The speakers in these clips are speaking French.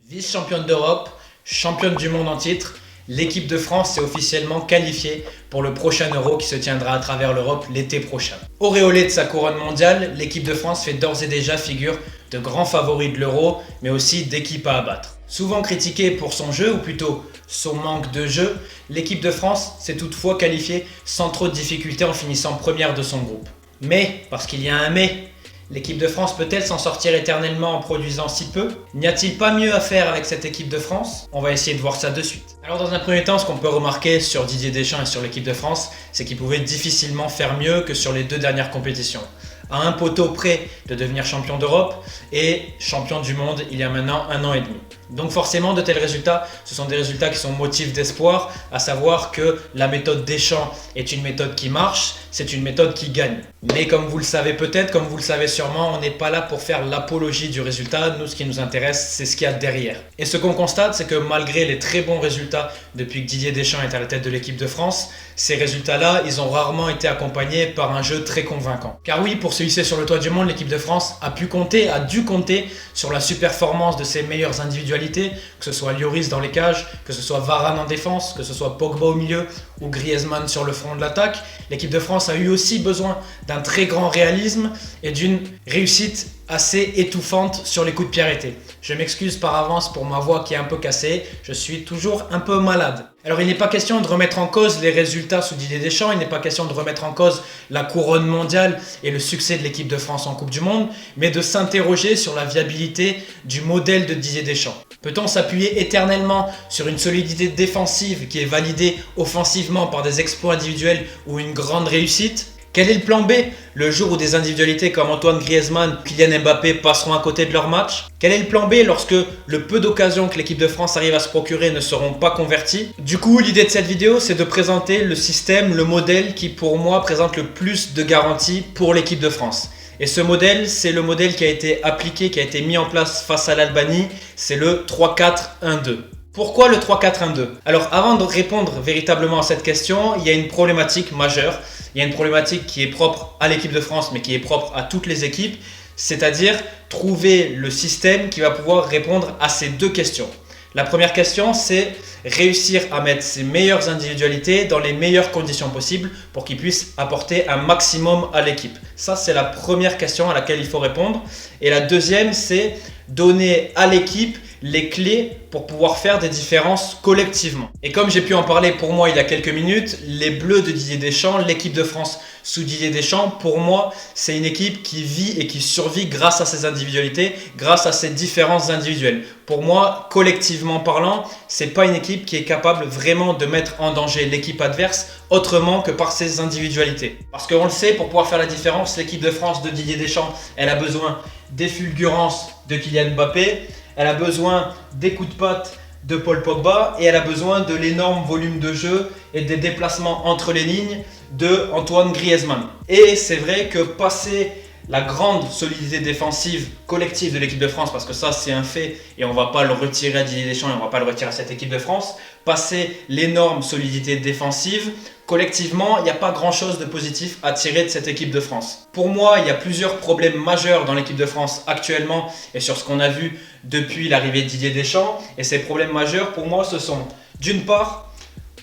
Vice-championne d'Europe, championne du monde en titre, l'équipe de France est officiellement qualifiée pour le prochain Euro qui se tiendra à travers l'Europe l'été prochain. Auréolée de sa couronne mondiale, l'équipe de France fait d'ores et déjà figure de grands favoris de l'Euro, mais aussi d'équipe à abattre. Souvent critiquée pour son jeu, ou plutôt son manque de jeu, l'équipe de France s'est toutefois qualifiée sans trop de difficultés en finissant première de son groupe. Mais, parce qu'il y a un mais, l'équipe de France peut-elle s'en sortir éternellement en produisant si peu? N'y a-t-il pas mieux à faire avec cette équipe de France? On va essayer de voir ça de suite. Alors dans un premier temps, ce qu'on peut remarquer sur Didier Deschamps et sur l'équipe de France, c'est qu'il pouvait difficilement faire mieux que sur les deux dernières compétitions. À un poteau près de devenir champion d'Europe et champion du monde il y a maintenant 1 an et demi. Donc forcément, de tels résultats, ce sont des résultats qui sont motifs d'espoir, à savoir que la méthode Deschamps est une méthode qui marche, c'est une méthode qui gagne. Mais comme vous le savez peut-être, comme vous le savez sûrement, on n'est pas là pour faire l'apologie du résultat. Nous, ce qui nous intéresse, c'est ce qu'il y a derrière. Et ce qu'on constate, c'est que malgré les très bons résultats depuis que Didier Deschamps est à la tête de l'équipe de France, ces résultats-là, ils ont rarement été accompagnés par un jeu très convaincant. Car oui, pour se hisser sur le toit du monde, l'équipe de France a dû compter sur la surperformance de ses meilleures individualités, que ce soit Lloris dans les cages, que ce soit Varane en défense, que ce soit Pogba au milieu ou Griezmann sur le front de l'attaque. L'équipe de France a eu aussi besoin d'un très grand réalisme et d'une réussite assez étouffante sur les coups de pied arrêtés. Je m'excuse par avance pour ma voix qui est un peu cassée, je suis toujours un peu malade. Alors il n'est pas question de remettre en cause les résultats sous Didier Deschamps, il n'est pas question de remettre en cause la couronne mondiale et le succès de l'équipe de France en Coupe du Monde, mais de s'interroger sur la viabilité du modèle de Didier Deschamps. Peut-on s'appuyer éternellement sur une solidité défensive qui est validée offensivement par des exploits individuels ou une grande réussite? Quel est le plan B le jour où des individualités comme Antoine Griezmann, Kylian Mbappé passeront à côté de leur match? Quel est le plan B lorsque le peu d'occasions que l'équipe de France arrive à se procurer ne seront pas converties? Du coup, l'idée de cette vidéo, c'est de présenter le système, le modèle qui pour moi présente le plus de garanties pour l'équipe de France. Et ce modèle, c'est le modèle qui a été appliqué, qui a été mis en place face à l'Albanie, c'est le 3-4-1-2. Pourquoi le 3-4-1-2? Alors avant de répondre véritablement à cette question, il y a une problématique majeure. Il y a une problématique qui est propre à l'équipe de France, mais qui est propre à toutes les équipes, c'est-à-dire trouver le système qui va pouvoir répondre à ces deux questions. La première question, c'est réussir à mettre ses meilleures individualités dans les meilleures conditions possibles pour qu'ils puissent apporter un maximum à l'équipe. Ça, c'est la première question à laquelle il faut répondre. Et la deuxième, c'est donner à l'équipe les clés pour pouvoir faire des différences collectivement. Et comme j'ai pu en parler pour moi il y a quelques minutes, les Bleus de Didier Deschamps, l'équipe de France sous Didier Deschamps, pour moi, c'est une équipe qui vit et qui survit grâce à ses individualités, grâce à ses différences individuelles. Pour moi, collectivement parlant, c'est pas une équipe qui est capable vraiment de mettre en danger l'équipe adverse autrement que par ses individualités. Parce qu'on le sait, pour pouvoir faire la différence, l'équipe de France de Didier Deschamps, elle a besoin des fulgurances de Kylian Mbappé, elle a besoin des coups de patte de Paul Pogba et elle a besoin de l'énorme volume de jeu et des déplacements entre les lignes de Antoine Griezmann. Et c'est vrai que passer la grande solidité défensive collective de l'équipe de France, parce que ça c'est un fait et on ne va pas le retirer à Didier Deschamps et on ne va pas le retirer à cette équipe de France, passer l'énorme solidité défensive, collectivement, il n'y a pas grand chose de positif à tirer de cette équipe de France. Pour moi, il y a plusieurs problèmes majeurs dans l'équipe de France actuellement et sur ce qu'on a vu depuis l'arrivée de Didier Deschamps. Et ces problèmes majeurs, pour moi, ce sont d'une part,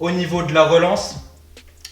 au niveau de la relance,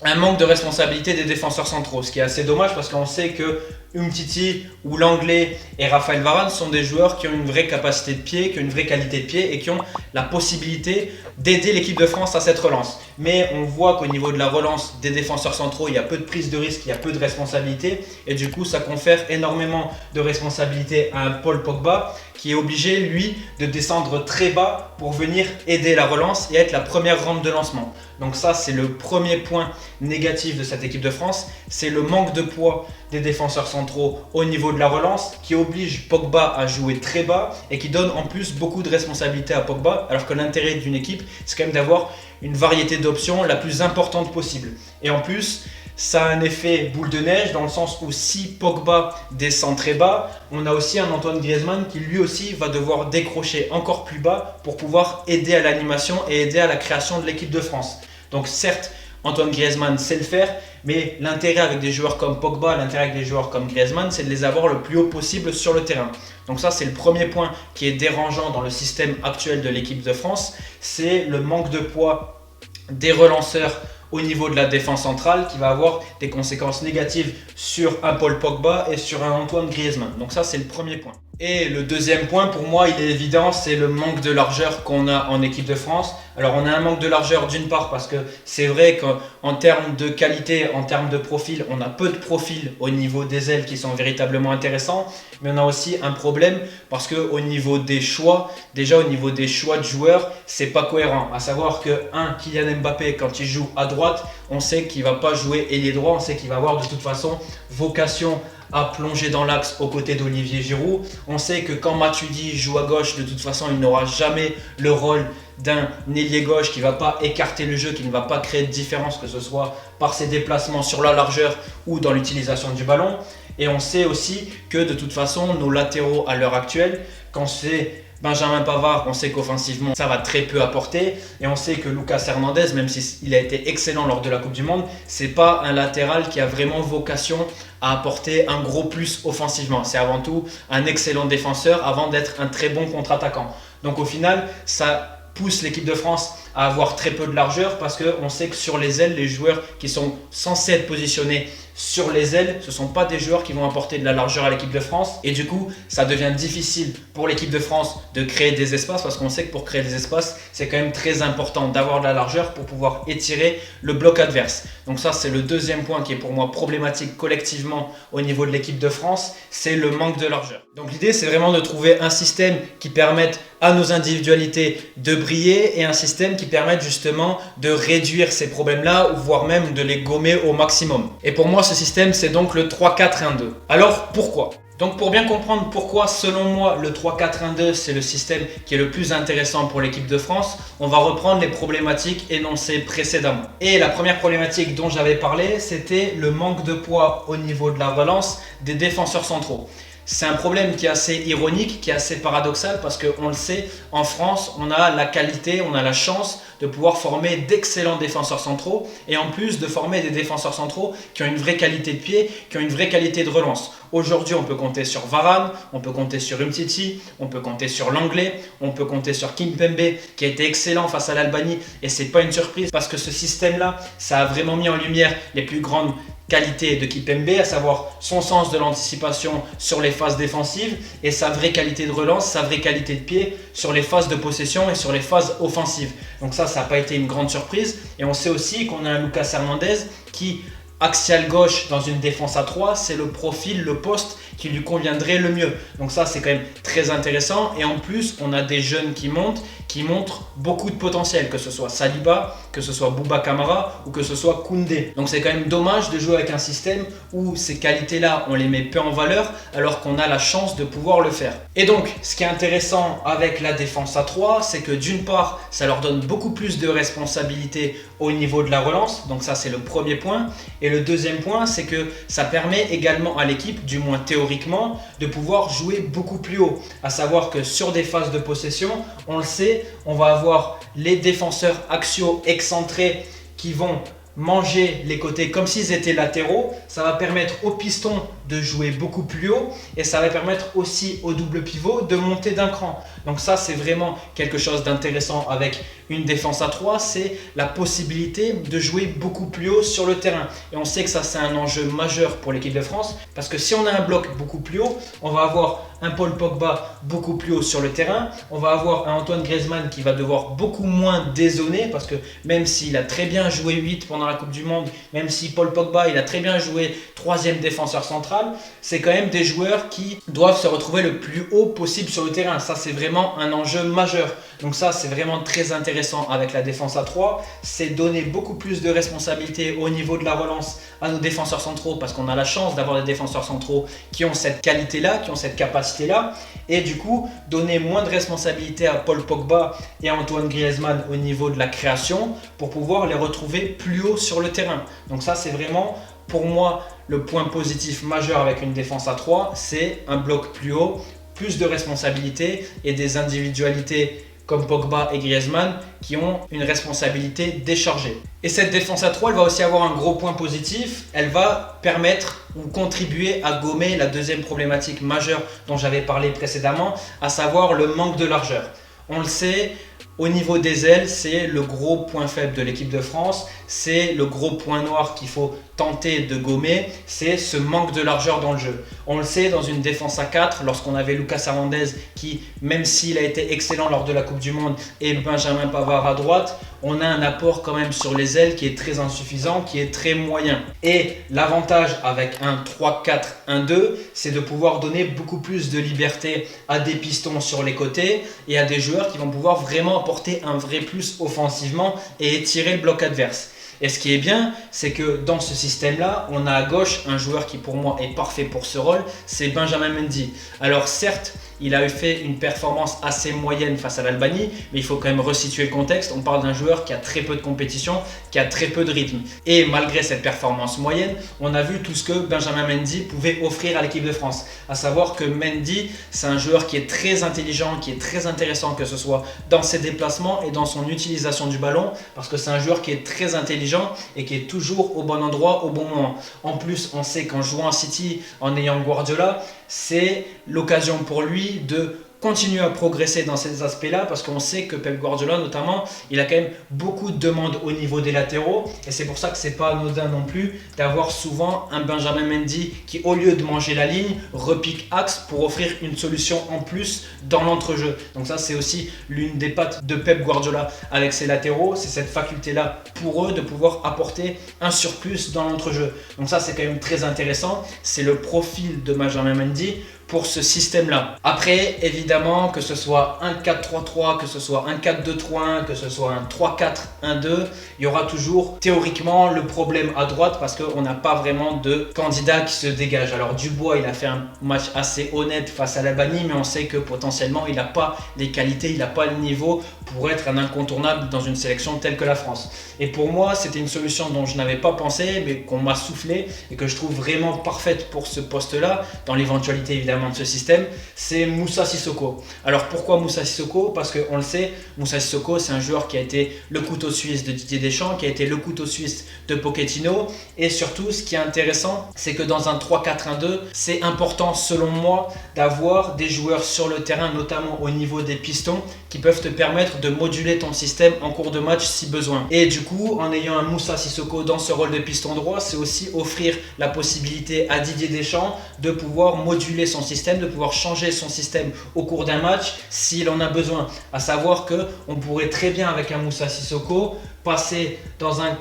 un manque de responsabilité des défenseurs centraux, ce qui est assez dommage parce qu'on sait que Umtiti ou Lenglet et Raphaël Varane sont des joueurs qui ont une vraie capacité de pied, qui ont une vraie qualité de pied et qui ont la possibilité d'aider l'équipe de France à cette relance. Mais on voit qu'au niveau de la relance des défenseurs centraux, il y a peu de prise de risque, il y a peu de responsabilité et du coup ça confère énormément de responsabilité à un Paul Pogba qui est obligé, lui, de descendre très bas pour venir aider la relance et être la première rampe de lancement. Donc ça, c'est le premier point négatif de cette équipe de France, c'est le manque de poids des défenseurs centraux au niveau de la relance qui oblige Pogba à jouer très bas et qui donne en plus beaucoup de responsabilités à Pogba, alors que l'intérêt d'une équipe, c'est quand même d'avoir une variété d'options la plus importante possible. Et en plus, ça a un effet boule de neige dans le sens où si Pogba descend très bas, on a aussi un Antoine Griezmann qui lui aussi va devoir décrocher encore plus bas pour pouvoir aider à l'animation et aider à la création de l'équipe de France. Donc certes, Antoine Griezmann sait le faire, mais l'intérêt avec des joueurs comme Pogba, l'intérêt avec des joueurs comme Griezmann, c'est de les avoir le plus haut possible sur le terrain. Donc ça, c'est le premier point qui est dérangeant dans le système actuel de l'équipe de France, c'est le manque de poids des relanceurs au niveau de la défense centrale qui va avoir des conséquences négatives sur un Paul Pogba et sur un Antoine Griezmann. Donc ça, c'est le premier point. Et le deuxième point, pour moi, il est évident, c'est le manque de largeur qu'on a en équipe de France. Alors, on a un manque de largeur d'une part parce que c'est vrai qu'en termes de qualité, en termes de profil, on a peu de profils au niveau des ailes qui sont véritablement intéressants. Mais on a aussi un problème parce qu'au niveau des choix, déjà au niveau des choix de joueurs, c'est pas cohérent. À savoir que Kylian Mbappé, quand il joue à droite, on sait qu'il va pas jouer ailier droit, on sait qu'il va avoir de toute façon vocation à plonger dans l'axe aux côtés d'Olivier Giroud. On sait que quand Matuidi joue à gauche, de toute façon, il n'aura jamais le rôle d'un ailier gauche qui ne va pas écarter le jeu, qui ne va pas créer de différence, que ce soit par ses déplacements sur la largeur ou dans l'utilisation du ballon. Et on sait aussi que de toute façon, nos latéraux à l'heure actuelle, quand c'est Benjamin Pavard, on sait qu'offensivement, ça va très peu apporter. Et on sait que Lucas Hernandez, même s'il a été excellent lors de la Coupe du Monde, c'est pas un latéral qui a vraiment vocation à apporter un gros plus offensivement. C'est avant tout un excellent défenseur avant d'être un très bon contre-attaquant. Donc au final, ça pousse l'équipe de France à avoir très peu de largeur parce qu'on sait que sur les ailes, les joueurs qui sont censés être positionnés sur les ailes, ce ne sont pas des joueurs qui vont apporter de la largeur à l'équipe de France. Et du coup, ça devient difficile pour l'équipe de France de créer des espaces parce qu'on sait que pour créer des espaces, c'est quand même très important d'avoir de la largeur pour pouvoir étirer le bloc adverse. Donc ça, c'est le deuxième point qui est pour moi problématique collectivement au niveau de l'équipe de France, c'est le manque de largeur. Donc l'idée, c'est vraiment de trouver un système qui permette à nos individualités de briller et un système qui permette justement de réduire ces problèmes-là, voire même de les gommer au maximum. Et pour moi, ce système, c'est donc le 3-4-1-2. Alors, pourquoi ? Donc pour bien comprendre pourquoi, selon moi, le 3-4-1-2, c'est le système qui est le plus intéressant pour l'équipe de France, on va reprendre les problématiques énoncées précédemment. Et la première problématique dont j'avais parlé, c'était le manque de poids au niveau de la relance des défenseurs centraux. C'est un problème qui est assez ironique, qui est assez paradoxal parce qu'on le sait, en France, on a la qualité, on a la chance de pouvoir former d'excellents défenseurs centraux et en plus de former des défenseurs centraux qui ont une vraie qualité de pied, qui ont une vraie qualité de relance. Aujourd'hui, on peut compter sur Varane, on peut compter sur Umtiti, on peut compter sur Lenglet, on peut compter sur Kimpembe qui a été excellent face à l'Albanie et c'est pas une surprise parce que ce système-là, ça a vraiment mis en lumière les plus grandes qualité de Kimpembe, à savoir son sens de l'anticipation sur les phases défensives et sa vraie qualité de relance, sa vraie qualité de pied sur les phases de possession et sur les phases offensives. Donc ça n'a pas été une grande surprise. Et on sait aussi qu'on a un Lucas Hernandez qui, axial gauche dans une défense à 3, c'est le profil, le poste qui lui conviendrait le mieux. Donc ça, c'est quand même très intéressant. Et en plus, on a des jeunes qui montrent beaucoup de potentiel, que ce soit Saliba, que ce soit Bouba Kamara ou que ce soit Koundé. Donc c'est quand même dommage de jouer avec un système où ces qualités-là, on les met peu en valeur alors qu'on a la chance de pouvoir le faire. Et donc, ce qui est intéressant avec la défense à 3, c'est que d'une part, ça leur donne beaucoup plus de responsabilités au niveau de la relance. Donc ça, c'est le premier point. Et le deuxième point, c'est que ça permet également à l'équipe, du moins théoriquement, de pouvoir jouer beaucoup plus haut. À savoir que sur des phases de possession, on le sait, on va avoir les défenseurs axiaux excentrés qui vont manger les côtés comme s'ils étaient latéraux. Ça va permettre aux pistons de jouer beaucoup plus haut et ça va permettre aussi au double pivot de monter d'un cran. Donc ça, c'est vraiment quelque chose d'intéressant avec une défense à 3, c'est la possibilité de jouer beaucoup plus haut sur le terrain. Et on sait que ça, c'est un enjeu majeur pour l'équipe de France parce que si on a un bloc beaucoup plus haut, on va avoir un Paul Pogba beaucoup plus haut sur le terrain, on va avoir un Antoine Griezmann qui va devoir beaucoup moins dézonner parce que même s'il a très bien joué 8 pendant la Coupe du Monde, même si Paul Pogba, il a très bien joué 3e défenseur central, c'est quand même des joueurs qui doivent se retrouver le plus haut possible sur le terrain. Ça, c'est vraiment un enjeu majeur. Donc ça, c'est vraiment très intéressant avec la défense à 3. C'est donner beaucoup plus de responsabilités au niveau de la relance à nos défenseurs centraux parce qu'on a la chance d'avoir des défenseurs centraux qui ont cette qualité-là, qui ont cette capacité-là. Et du coup, donner moins de responsabilités à Paul Pogba et à Antoine Griezmann au niveau de la création pour pouvoir les retrouver plus haut sur le terrain. Donc ça, c'est vraiment, pour moi, le point positif majeur avec une défense à 3, c'est un bloc plus haut, plus de responsabilités et des individualités comme Pogba et Griezmann qui ont une responsabilité déchargée. Et cette défense à 3, elle va aussi avoir un gros point positif, elle va permettre ou contribuer à gommer la deuxième problématique majeure dont j'avais parlé précédemment, à savoir le manque de largeur. On le sait, au niveau des ailes, c'est le gros point faible de l'équipe de France, c'est le gros point noir qu'il faut tenter de gommer, c'est ce manque de largeur dans le jeu. On le sait, dans une défense à 4, lorsqu'on avait Lucas Hernandez qui, même s'il a été excellent lors de la Coupe du Monde, et Benjamin Pavard à droite, on a un apport quand même sur les ailes qui est très insuffisant, qui est très moyen. Et l'avantage avec un 3-4-1-2, c'est de pouvoir donner beaucoup plus de liberté à des pistons sur les côtés et à des joueurs qui vont pouvoir vraiment apporter un vrai plus offensivement et étirer le bloc adverse. Et ce qui est bien, c'est que dans ce système-là, on a à gauche un joueur qui pour moi est parfait pour ce rôle, c'est Benjamin Mendy. Alors certes, il a fait une performance assez moyenne face à l'Albanie, mais il faut quand même resituer le contexte. On parle d'un joueur qui a très peu de compétition, qui a très peu de rythme. Et malgré cette performance moyenne, on a vu tout ce que Benjamin Mendy pouvait offrir à l'équipe de France. À savoir que Mendy, c'est un joueur qui est très intelligent, qui est très intéressant, que ce soit dans ses déplacements et dans son utilisation du ballon, parce que c'est un joueur qui est très intelligent et qui est toujours au bon endroit, au bon moment. En plus, on sait qu'en jouant à City, en ayant Guardiola, c'est l'occasion pour lui de continuer à progresser dans ces aspects-là, parce qu'on sait que Pep Guardiola notamment, il a quand même beaucoup de demandes au niveau des latéraux, et c'est pour ça que c'est pas anodin non plus d'avoir souvent un Benjamin Mendy qui, au lieu de manger la ligne, repique axe pour offrir une solution en plus dans l'entrejeu. Donc ça, c'est aussi l'une des pattes de Pep Guardiola avec ses latéraux, c'est cette faculté-là pour eux de pouvoir apporter un surplus dans l'entrejeu. Donc ça, c'est quand même très intéressant, c'est le profil de Benjamin Mendy pour ce système-là. Après, évidemment, que ce soit un 4-3-3, que ce soit un 4-2-3-1, que ce soit un 3-4-1-2, il y aura toujours théoriquement le problème à droite parce qu'on n'a pas vraiment de candidat qui se dégage. Alors Dubois, il a fait un match assez honnête face à l'Albanie, mais on sait que potentiellement, il n'a pas les qualités, il n'a pas le niveau pour être un incontournable dans une sélection telle que la France. Et pour moi, c'était une solution dont je n'avais pas pensé, mais qu'on m'a soufflé et que je trouve vraiment parfaite pour ce poste-là, dans l'éventualité évidemment de ce système, c'est Moussa Sissoko. Alors pourquoi Moussa Sissoko? Parce qu'on le sait, Moussa Sissoko, c'est un joueur qui a été le couteau suisse de Didier Deschamps, qui a été le couteau suisse de Pochettino, et surtout, ce qui est intéressant, c'est que dans un 3-4-1-2, c'est important selon moi d'avoir des joueurs sur le terrain, notamment au niveau des pistons, qui peuvent te permettre de moduler ton système en cours de match si besoin. Et du coup, en ayant un Moussa Sissoko dans ce rôle de piston droit, c'est aussi offrir la possibilité à Didier Deschamps de pouvoir moduler son système, de pouvoir changer son système au cours d'un match s'il en a besoin. À savoir qu'on pourrait très bien, avec un Moussa Sissoko, passer dans un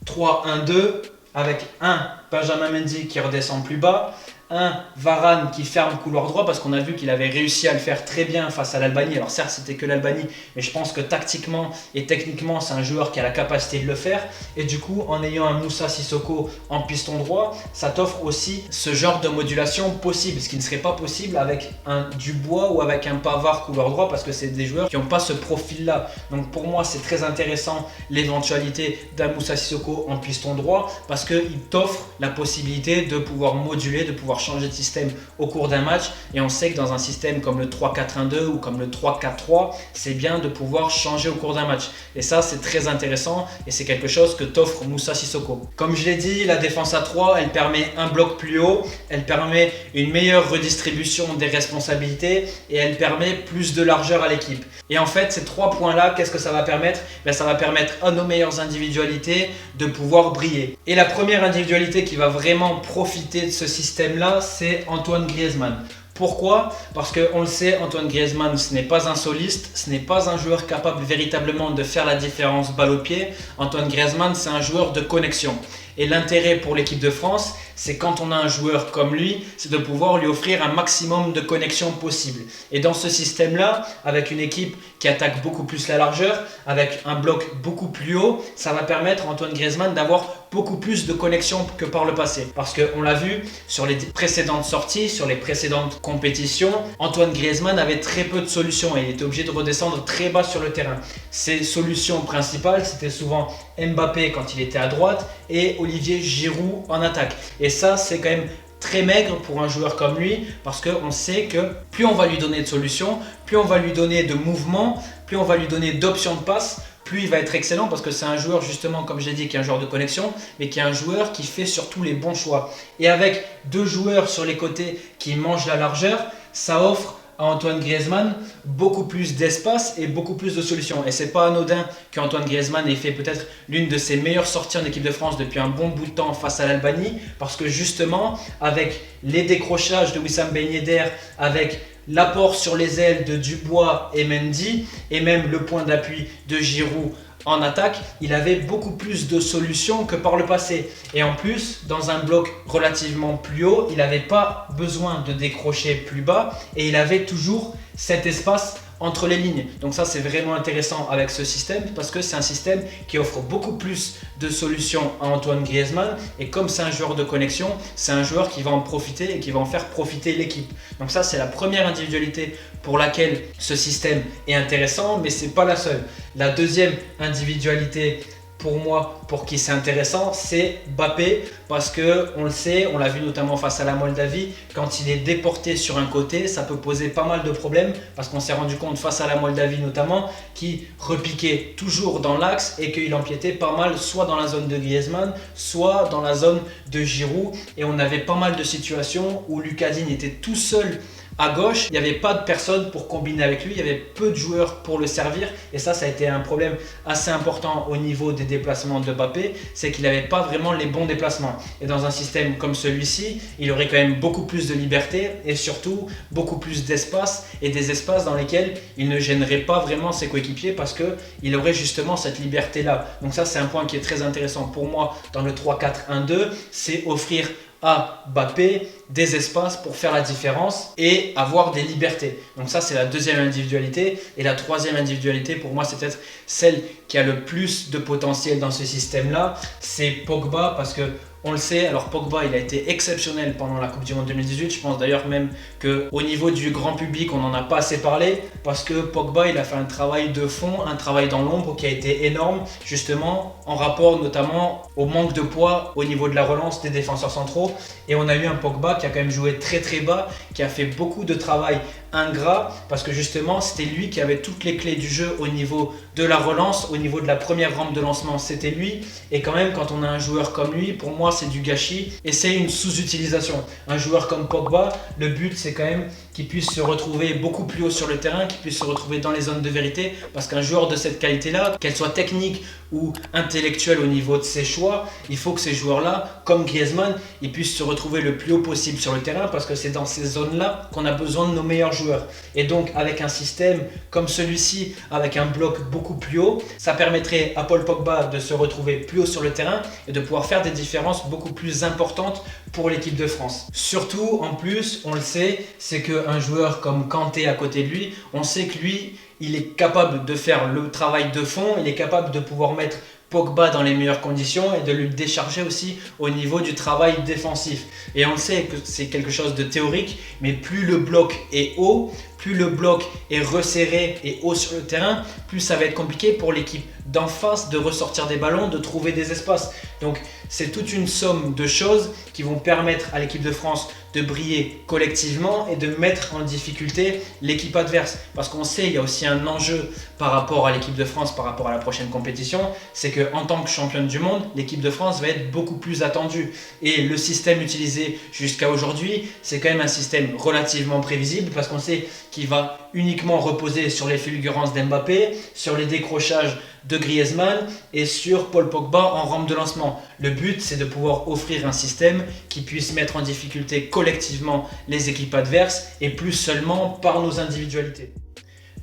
4-3-1-2 avec un Benjamin Mendy qui redescend plus bas, un Varane qui ferme couloir droit, parce qu'on a vu qu'il avait réussi à le faire très bien face à l'Albanie. Alors certes, c'était que l'Albanie, mais je pense que tactiquement et techniquement, c'est un joueur qui a la capacité de le faire. Et du coup, en ayant un Moussa Sissoko en piston droit, ça t'offre aussi ce genre de modulation possible, ce qui ne serait pas possible avec un Dubois ou avec un Pavard couloir droit, parce que c'est des joueurs qui n'ont pas ce profil-là. Donc pour moi, c'est très intéressant l'éventualité d'un Moussa Sissoko en piston droit, parce qu'il t'offre la possibilité de pouvoir moduler, de pouvoir changer de système au cours d'un match. Et on sait que dans un système comme le 3-4-1-2 ou comme le 3-4-3, c'est bien de pouvoir changer au cours d'un match. Et ça, c'est très intéressant et c'est quelque chose que t'offre Moussa Sissoko. Comme je l'ai dit, la défense à 3, elle permet un bloc plus haut, elle permet une meilleure redistribution des responsabilités et elle permet plus de largeur à l'équipe. Et en fait, ces trois points-là, qu'est-ce que ça va permettre? Ça va permettre à nos meilleures individualités de pouvoir briller. Et la première individualité qui va vraiment profiter de ce système-là, c'est Antoine Griezmann. Pourquoi? Parce qu'on le sait, Antoine Griezmann, ce n'est pas un soliste, ce n'est pas un joueur capable véritablement de faire la différence balle au pied. Antoine Griezmann, c'est un joueur de connexion. Et l'intérêt pour l'équipe de France, c'est quand on a un joueur comme lui, c'est de pouvoir lui offrir un maximum de connexion possible. Et dans ce système-là, avec une équipe qui attaque beaucoup plus la largeur, avec un bloc beaucoup plus haut, ça va permettre à Antoine Griezmann d'avoir beaucoup plus de connexion que par le passé. Parce qu'on l'a vu sur les précédentes sorties, sur les précédentes compétitions, Antoine Griezmann avait très peu de solutions et il était obligé de redescendre très bas sur le terrain. Ses solutions principales, c'était souvent Mbappé quand il était à droite et Olivier Giroud en attaque. Et ça, c'est quand même très maigre pour un joueur comme lui, parce qu'on sait que plus on va lui donner de solutions, plus on va lui donner de mouvements, plus on va lui donner d'options de passe, plus il va être excellent, parce que c'est un joueur justement, comme j'ai dit, qui est un joueur de connexion, mais qui est un joueur qui fait surtout les bons choix. Et avec deux joueurs sur les côtés qui mangent la largeur, ça offre à Antoine Griezmann beaucoup plus d'espace et beaucoup plus de solutions. Et c'est pas anodin qu'Antoine Griezmann ait fait peut-être l'une de ses meilleures sorties en équipe de France depuis un bon bout de temps face à l'Albanie, parce que justement, avec les décrochages de Wissam Ben Yedder, avec l'apport sur les ailes de Dubois et Mendy, et même le point d'appui de Giroud en attaque, il avait beaucoup plus de solutions que par le passé. Et en plus, dans un bloc relativement plus haut, il n'avait pas besoin de décrocher plus bas et il avait toujours cet espace entre les lignes. Donc ça, c'est vraiment intéressant avec ce système, parce que c'est un système qui offre beaucoup plus de solutions à Antoine Griezmann, et comme c'est un joueur de connexion, c'est un joueur qui va en profiter et qui va en faire profiter l'équipe. Donc ça, c'est la première individualité pour laquelle ce système est intéressant, mais c'est pas la seule. La deuxième individualité pour moi, pour qui c'est intéressant, c'est Mbappé, parce que on le sait, on l'a vu notamment face à la Moldavie, quand il est déporté sur un côté, ça peut poser pas mal de problèmes, parce qu'on s'est rendu compte face à la Moldavie notamment, qu'il repiquait toujours dans l'axe et qu'il empiétait pas mal soit dans la zone de Griezmann, soit dans la zone de Giroud, et on avait pas mal de situations où Lucas Digne était tout seul à gauche, il n'y avait pas de personne pour combiner avec lui, il y avait peu de joueurs pour le servir, et ça a été un problème assez important au niveau des déplacements de Mbappé, c'est qu'il n'avait pas vraiment les bons déplacements. Et dans un système comme celui-ci, il aurait quand même beaucoup plus de liberté et surtout beaucoup plus d'espace, et des espaces dans lesquels il ne gênerait pas vraiment ses coéquipiers, parce qu'il aurait justement cette liberté-là. Donc ça, c'est un point qui est très intéressant pour moi dans le 3-4-1-2, c'est offrir à Mbappé des espaces pour faire la différence et avoir des libertés. Donc ça, c'est la deuxième individualité. Et la troisième individualité, pour moi, c'est peut-être celle qui a le plus de potentiel dans ce système-là, c'est Pogba, parce que on le sait, alors Pogba, il a été exceptionnel pendant la Coupe du Monde 2018. Je pense d'ailleurs même qu'au niveau du grand public, on n'en a pas assez parlé, parce que Pogba, il a fait un travail de fond, un travail dans l'ombre qui a été énorme, justement en rapport notamment au manque de poids au niveau de la relance des défenseurs centraux. Et on a eu un Pogba qui a quand même joué très très bas, qui a fait beaucoup de travail ingrat, parce que justement c'était lui qui avait toutes les clés du jeu au niveau de la relance, au niveau de la première rampe de lancement, c'était lui. Et quand même, quand on a un joueur comme lui, pour moi c'est du gâchis et c'est une sous-utilisation. Un joueur comme Pogba, le but c'est quand même qu'il puisse se retrouver beaucoup plus haut sur le terrain, qu'il puisse se retrouver dans les zones de vérité, parce qu'un joueur de cette qualité-là, qu'elle soit technique ou intellectuelle au niveau de ses choix, il faut que ces joueurs-là, comme Griezmann, ils puissent se retrouver le plus haut possible sur le terrain, parce que c'est dans ces zones-là qu'on a besoin de nos meilleurs joueurs. Et donc avec un système comme celui-ci, avec un bloc beaucoup plus haut, ça permettrait à Paul Pogba de se retrouver plus haut sur le terrain et de pouvoir faire des différences beaucoup plus importantes pour l'équipe de France. Surtout, en plus, on le sait, c'est qu'un joueur comme Kanté à côté de lui, on sait que lui, il est capable de faire le travail de fond, il est capable de pouvoir mettre Pogba dans les meilleures conditions et de le décharger aussi au niveau du travail défensif. Et on sait que c'est quelque chose de théorique, mais plus le bloc est haut, plus le bloc est resserré et haut sur le terrain, plus ça va être compliqué pour l'équipe d'en face de ressortir des ballons, de trouver des espaces. Donc c'est toute une somme de choses qui vont permettre à l'équipe de France de briller collectivement et de mettre en difficulté l'équipe adverse. Parce qu'on sait, il y a aussi un enjeu par rapport à l'équipe de France, par rapport à la prochaine compétition, c'est qu'en tant que championne du monde, l'équipe de France va être beaucoup plus attendue. Et le système utilisé jusqu'à aujourd'hui, c'est quand même un système relativement prévisible, parce qu'on sait qu'il va uniquement reposer sur les fulgurances d'Mbappé, sur les décrochages de Griezmann et sur Paul Pogba en rampe de lancement. Le but, c'est de pouvoir offrir un système qui puisse mettre en difficulté collectivement les équipes adverses et plus seulement par nos individualités.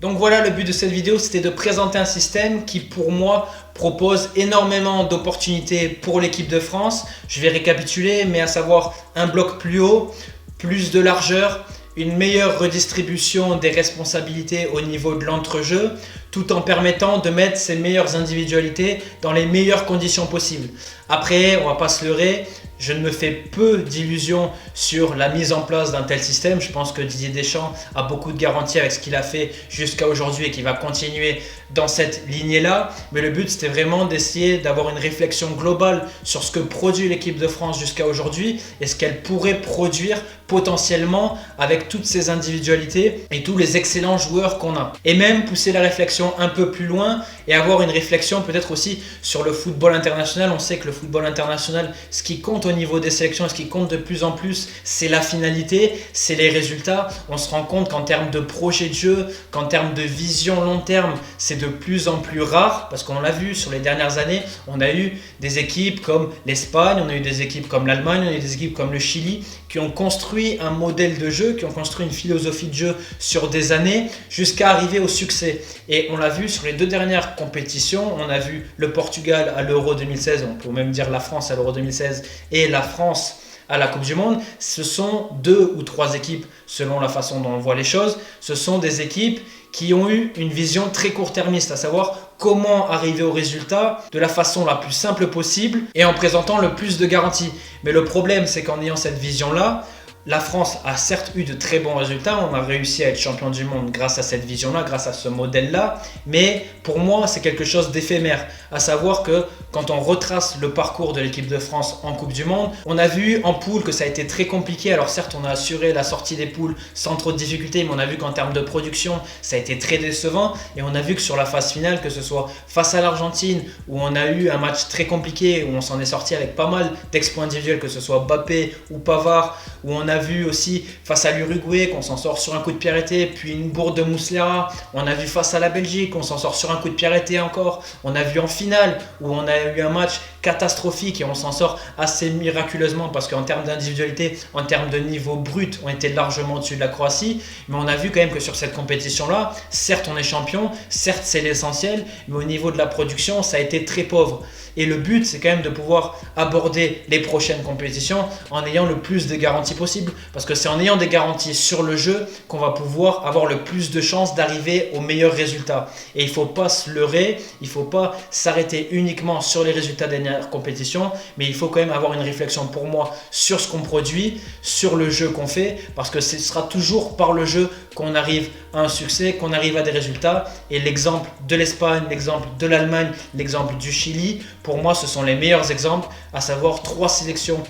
Donc voilà, le but de cette vidéo, c'était de présenter un système qui, pour moi, propose énormément d'opportunités pour l'équipe de France. Je vais récapituler, mais à savoir un bloc plus haut, plus de largeur, une meilleure redistribution des responsabilités au niveau de l'entrejeu, tout en permettant de mettre ses meilleures individualités dans les meilleures conditions possibles. Après, on va pas se leurrer, Je ne me fais peu d'illusions sur la mise en place d'un tel système. Je pense que Didier Deschamps a beaucoup de garanties avec ce qu'il a fait jusqu'à aujourd'hui et qu'il va continuer dans cette lignée-là. Mais le but, c'était vraiment d'essayer d'avoir une réflexion globale sur ce que produit l'équipe de France jusqu'à aujourd'hui et ce qu'elle pourrait produire potentiellement avec toutes ces individualités et tous les excellents joueurs qu'on a. Et même pousser la réflexion un peu plus loin et avoir une réflexion peut-être aussi sur le football international. On sait que le football international, ce qui compte au niveau des sélections, ce qui compte de plus en plus, c'est la finalité, c'est les résultats. On se rend compte qu'en termes de projet de jeu, qu'en termes de vision long terme, c'est de plus en plus rare parce qu'on l'a vu sur les dernières années, on a eu des équipes comme l'Espagne, on a eu des équipes comme l'Allemagne, on a eu des équipes comme le Chili qui ont construit un modèle de jeu, qui ont construit une philosophie de jeu sur des années jusqu'à arriver au succès. Et on l'a vu sur les 2 dernières compétitions, on a vu le Portugal à l'Euro 2016, on peut même dire la France à l'Euro 2016 et la France à la Coupe du Monde. Ce sont 2 ou 3 équipes selon la façon dont on voit les choses. Ce sont des équipes qui ont eu une vision très court-termiste, à savoir comment arriver au résultat de la façon la plus simple possible et en présentant le plus de garanties. Mais le problème, c'est qu'en ayant cette vision-là, la France a certes eu de très bons résultats, on a réussi à être champion du monde grâce à cette vision-là, grâce à ce modèle-là, mais pour moi c'est quelque chose d'éphémère, à savoir que quand on retrace le parcours de l'équipe de France en Coupe du Monde, on a vu en poule que ça a été très compliqué, alors certes on a assuré la sortie des poules sans trop de difficultés, mais on a vu qu'en termes de production ça a été très décevant, et on a vu que sur la phase finale, que ce soit face à l'Argentine, où on a eu un match très compliqué, où on s'en est sorti avec pas mal d'exploits individuels, que ce soit Mbappé ou Pavard, où on a vu aussi face à l'Uruguay qu'on s'en sort sur un coup de pied arrêté, puis une bourde de Muslera. On a vu face à la Belgique, on s'en sort sur un coup de pied arrêté encore. On a vu en finale où on a eu un match catastrophique et on s'en sort assez miraculeusement parce qu'en termes d'individualité, en termes de niveau brut, on était largement au-dessus de la Croatie. Mais on a vu quand même que sur cette compétition-là, certes on est champion, certes c'est l'essentiel, mais au niveau de la production, ça a été très pauvre. Et le but, c'est quand même de pouvoir aborder les prochaines compétitions en ayant le plus de garanties possible. Parce que c'est en ayant des garanties sur le jeu qu'on va pouvoir avoir le plus de chances d'arriver aux meilleurs résultats. Et il ne faut pas se leurrer, il ne faut pas s'arrêter uniquement sur les résultats des dernières compétitions, mais il faut quand même avoir une réflexion pour moi sur ce qu'on produit, sur le jeu qu'on fait, parce que ce sera toujours par le jeu qu'on arrive à un succès, qu'on arrive à des résultats. Et l'exemple de l'Espagne, l'exemple de l'Allemagne, l'exemple du Chili, pour moi, ce sont les meilleurs exemples, à savoir 3 sélections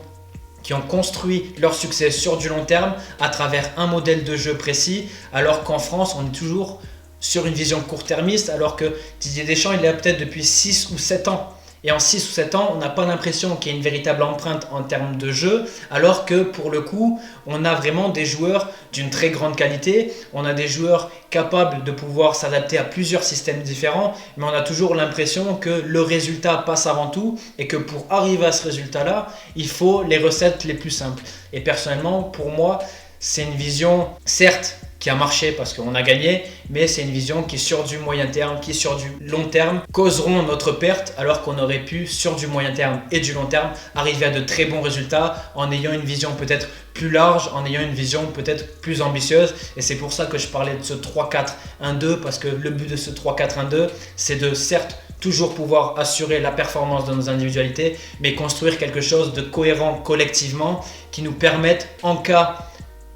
qui ont construit leur succès sur du long terme à travers un modèle de jeu précis, alors qu'en France, on est toujours sur une vision court-termiste, alors que Didier Deschamps, il est là peut-être depuis 6 ou 7 ans. Et en 6 ou 7 ans, on n'a pas l'impression qu'il y ait une véritable empreinte en termes de jeu, alors que pour le coup, on a vraiment des joueurs d'une très grande qualité, on a des joueurs capables de pouvoir s'adapter à plusieurs systèmes différents, mais on a toujours l'impression que le résultat passe avant tout et que pour arriver à ce résultat-là, il faut les recettes les plus simples. Et personnellement, pour moi, c'est une vision, certes, qui a marché parce qu'on a gagné, mais c'est une vision qui sur du moyen terme, qui sur du long terme causeront notre perte, alors qu'on aurait pu sur du moyen terme et du long terme arriver à de très bons résultats en ayant une vision peut-être plus large, en ayant une vision peut-être plus ambitieuse. Et c'est pour ça que je parlais de ce 3-4-1-2, parce que le but de ce 3-4-1-2, c'est de certes toujours pouvoir assurer la performance de nos individualités, mais construire quelque chose de cohérent collectivement qui nous permette, en cas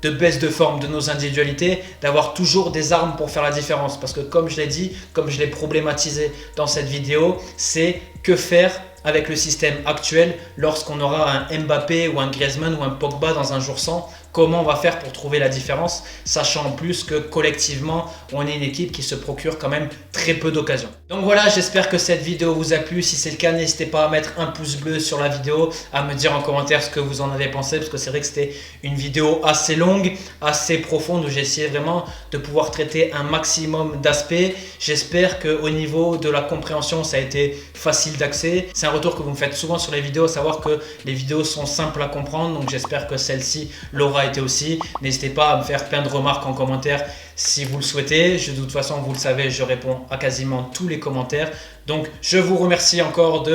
de baisse de forme de nos individualités, d'avoir toujours des armes pour faire la différence. Parce que comme je l'ai dit, comme je l'ai problématisé dans cette vidéo, c'est que faire avec le système actuel lorsqu'on aura un Mbappé ou un Griezmann ou un Pogba dans un jour sans. Comment on va faire pour trouver la différence, sachant en plus que collectivement, on est une équipe qui se procure quand même très peu d'occasions. Donc voilà, j'espère que cette vidéo vous a plu. Si c'est le cas, n'hésitez pas à mettre un pouce bleu sur la vidéo, à me dire en commentaire ce que vous en avez pensé, parce que c'est vrai que c'était une vidéo assez longue, assez profonde, où j'ai essayé vraiment de pouvoir traiter un maximum d'aspects. J'espère qu'au niveau de la compréhension, ça a été facile d'accès. C'est un retour que vous me faites souvent sur les vidéos, à savoir que les vidéos sont simples à comprendre, donc j'espère que celle-ci l'aura été aussi. N'hésitez pas à me faire plein de remarques en commentaire si vous le souhaitez. De toute façon, vous le savez, je réponds à quasiment tous les commentaires. Donc, je vous remercie encore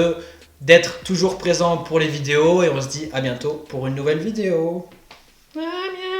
d'être toujours présent pour les vidéos et on se dit à bientôt pour une nouvelle vidéo. À bientôt.